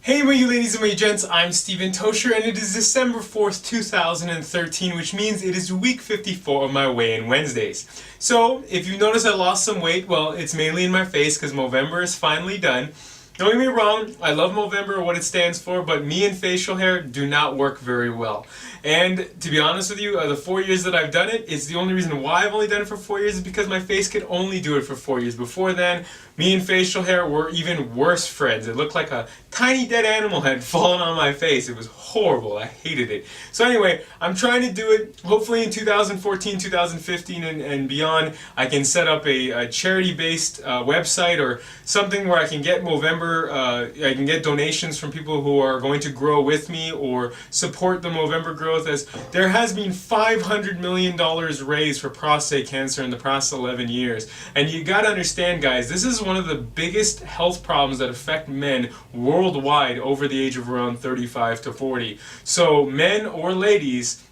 Hey my you ladies and my you gents, I'm Steven Tocher and it is December 4th, 2013, which means it is week 54 of my weigh-in Wednesdays. So, if you notice I lost some weight, well, it's mainly in my face because Movember is finally done. Don't get me wrong, I love Movember, what it stands for, but me and facial hair do not work very well. And to be honest with you, the 4 years that I've done it, it's the only reason why I've only done it for 4 years is because my face could only do it for 4 years. Before then, me and facial hair were even worse friends. It looked like a tiny dead animal had fallen on my face. It was horrible. I hated it. So anyway, I'm trying to do it. Hopefully in 2014, 2015 and beyond, I can set up a charity-based website or something where I can get Movember, I can get donations from people who are going to grow with me or support the Movember growth, as there has been $500 million raised for prostate cancer in the past 11 years. And you gotta understand, guys, this is one of the biggest health problems that affect men worldwide over the age of around 35 to 40. So men or ladies,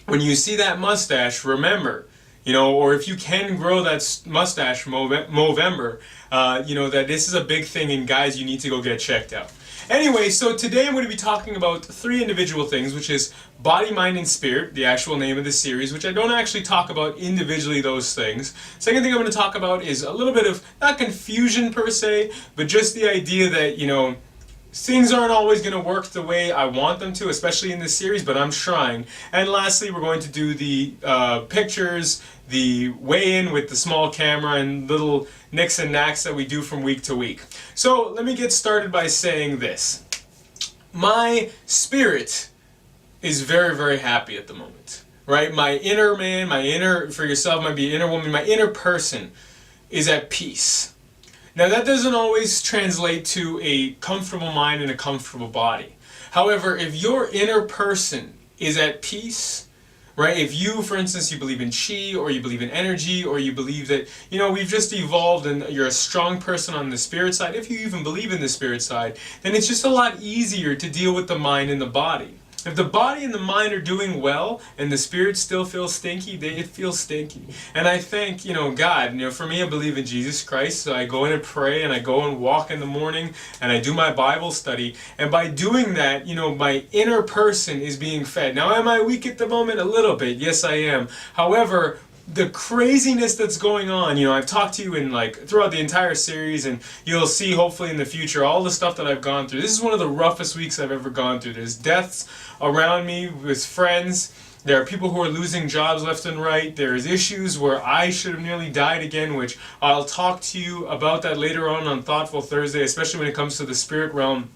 when you see that mustache, remember, or if you can grow that mustache, Movember, that this is a big thing, and guys, you need to go get checked out. Anyway, so today I'm going to be talking about 3 individual things, which is body, mind, and spirit, the actual name of the series, which I don't actually talk about individually those things. Second thing I'm going to talk about is a little bit of, not confusion per se, but just the idea that, things aren't always going to work the way I want them to, especially in this series, but I'm trying. And lastly, we're going to do the pictures, the weigh-in with the small camera, and little nicks and knacks that we do from week to week. So let me get started by saying this. My spirit is very, very happy at the moment, right? My inner man, for yourself might be inner woman, my inner person is at peace. Now that doesn't always translate to a comfortable mind and a comfortable body. However, if your inner person is at peace, right? If you, for instance, you believe in chi, or you believe in energy, or you believe that, we've just evolved and you're a strong person on the spirit side, if you even believe in the spirit side, then it's just a lot easier to deal with the mind and the body. If the body and the mind are doing well and the spirit still feels stinky, it feels stinky. And I thank, God, for me, I believe in Jesus Christ, so I go in and pray and I go and walk in the morning and I do my Bible study. And by doing that, my inner person is being fed. Now, am I weak at the moment? A little bit. Yes, I am. However, the craziness that's going on, I've talked to you in throughout the entire series, and you'll see hopefully in the future all the stuff that I've gone through. This is one of the roughest weeks I've ever gone through. There's deaths around me with friends. There are people who are losing jobs left and right. There's issues where I should have nearly died again, which I'll talk to you about that later on Thoughtful Thursday, especially when it comes to the spirit realm.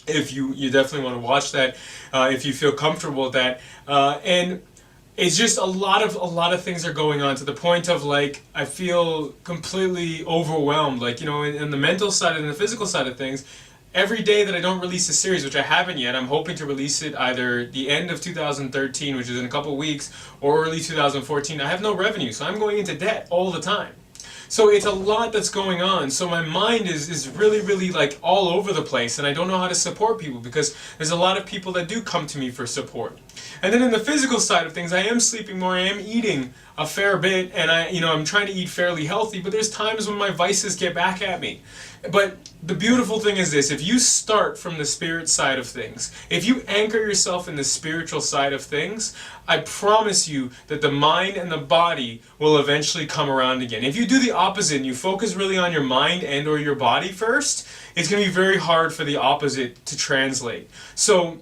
If you definitely want to watch that, if you feel comfortable with that. And it's just a lot of things are going on to the point of I feel completely overwhelmed. In the mental side and the physical side of things, every day that I don't release a series, which I haven't yet, I'm hoping to release it either the end of 2013, which is in a couple weeks, or early 2014. I have no revenue, so I'm going into debt all the time. So it's a lot that's going on. So my mind is really, really all over the place, and I don't know how to support people because there's a lot of people that do come to me for support. And then in the physical side of things, I am sleeping more, I am eating a fair bit, and I'm trying to eat fairly healthy, but there's times when my vices get back at me. But the beautiful thing is this: if you start from the spirit side of things, if you anchor yourself in the spiritual side of things, I promise you that the mind and the body will eventually come around again. If you do the opposite and you focus really on your mind and or your body first, it's going to be very hard for the opposite to translate. So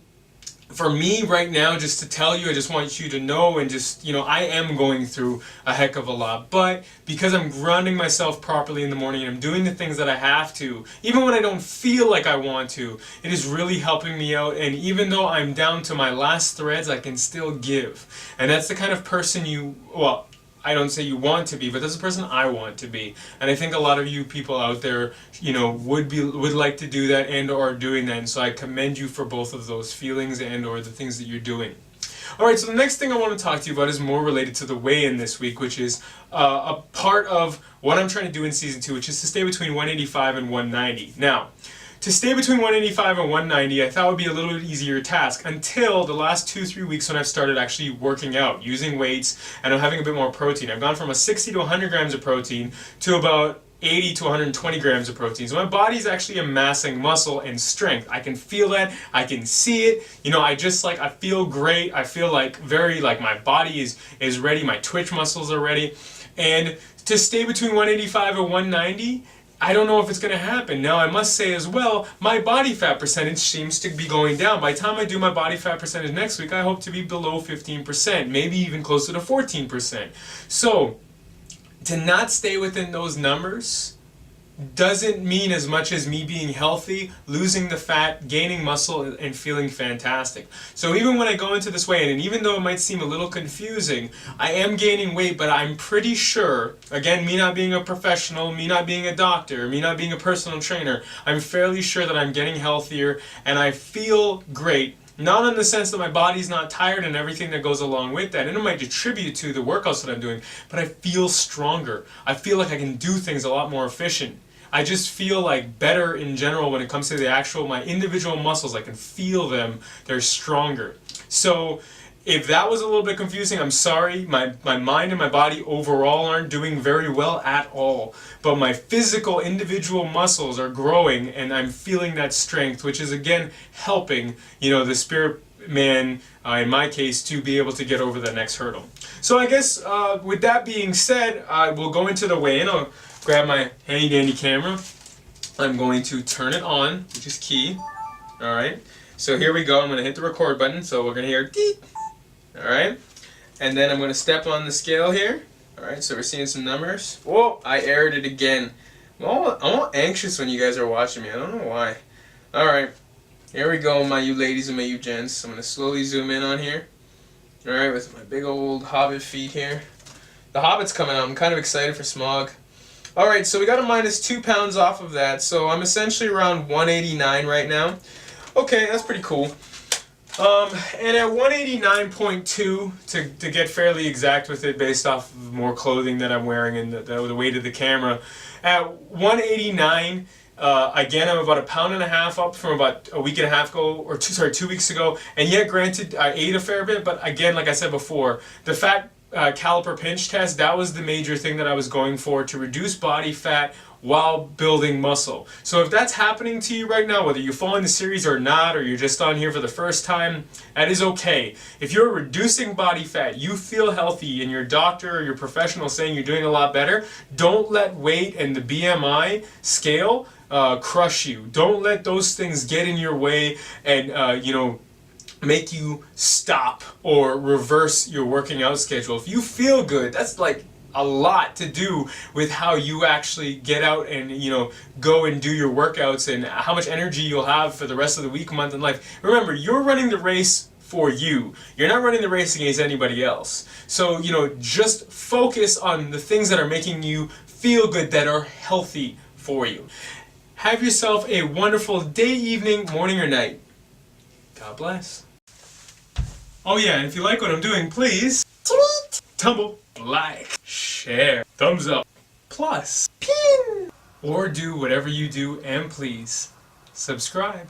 for me right now, just to tell you, I just want you to know, and just, I am going through a heck of a lot, but because I'm grounding myself properly in the morning and I'm doing the things that I have to, even when I don't feel like I want to, it is really helping me out. And even though I'm down to my last threads, I can still give. And that's the kind of person I don't say you want to be, but that's the person I want to be. And I think a lot of you people out there, would like to do that and or are doing that. And so I commend you for both of those feelings and or the things that you're doing. Alright, so the next thing I want to talk to you about is more related to the weigh-in this week, which is a part of what I'm trying to do in Season 2, which is to stay between 185 and 190. Now, to stay between 185 and 190, I thought would be a little bit easier task until the last 2-3 weeks when I've started actually working out, using weights, and I'm having a bit more protein. I've gone from a 60 to 100 grams of protein to about 80 to 120 grams of protein. So my body's actually amassing muscle and strength. I can feel that. I can see it. You know, I feel great. I feel like my body is ready. My twitch muscles are ready. And to stay between 185 and 190, I don't know if it's going to happen. Now, I must say as well, my body fat percentage seems to be going down. By the time I do my body fat percentage next week, I hope to be below 15%, maybe even closer to 14%. So, to not stay within those numbers doesn't mean as much as me being healthy, losing the fat, gaining muscle, and feeling fantastic. So even when I go into this weigh-in, and even though it might seem a little confusing, I am gaining weight, but I'm pretty sure, again, me not being a professional, me not being a doctor, me not being a personal trainer, I'm fairly sure that I'm getting healthier, and I feel great. Not in the sense that my body's not tired and everything that goes along with that, and it might attribute to the workouts that I'm doing, but I feel stronger. I feel like I can do things a lot more efficient. I just feel like better in general when it comes to my individual muscles. I can feel them, they're stronger. So if that was a little bit confusing, I'm sorry. My mind and my body overall aren't doing very well at all. But my physical individual muscles are growing and I'm feeling that strength, which is again helping, the spirit man, in my case, to be able to get over the next hurdle. So I guess with that being said, I will go into the weigh-in. I'll grab my handy dandy camera. I'm going to turn it on, which is key. Alright, so here we go. I'm going to hit the record button, so we're going to hear deep. Alright, and then I'm going to step on the scale here. Alright, so we're seeing some numbers. Whoa, I aired it again. I'm all anxious when you guys are watching me. I don't know why. Alright, here we go, you ladies and you gents. I'm going to slowly zoom in on here. Alright, with my big old hobbit feet here. The hobbit's coming out. I'm kind of excited for Smog. Alright, so we got a minus 2 pounds off of that, so I'm essentially around 189 right now. Okay, that's pretty cool. And at 189.2, to get fairly exact with it based off of more clothing that I'm wearing and the weight of the camera, at 189, again, I'm about 1.5 pounds up from about a week and a half ago, or 2 weeks ago, and yet granted, I ate a fair bit, but again, like I said before, the fat caliper pinch test, that was the major thing that I was going for, to reduce body fat while building muscle. So if that's happening to you right now, whether you follow the series or not, or you're just on here for the first time, that is okay. If you're reducing body fat, you feel healthy, and your doctor or your professional is saying you're doing a lot better, don't let weight and the BMI scale crush you. Don't let those things get in your way and make you stop or reverse your working out schedule. If you feel good, that's like a lot to do with how you actually get out and go and do your workouts and how much energy you'll have for the rest of the week, month, and life. Remember, you're running the race for you. You're not running the race against anybody else. So just focus on the things that are making you feel good, that are healthy for you. Have yourself a wonderful day, evening, morning, or night. God bless. Oh yeah, and if you like what I'm doing, please tweet, tumble, like, share, thumbs up, plus, pin, or do whatever you do, and please subscribe.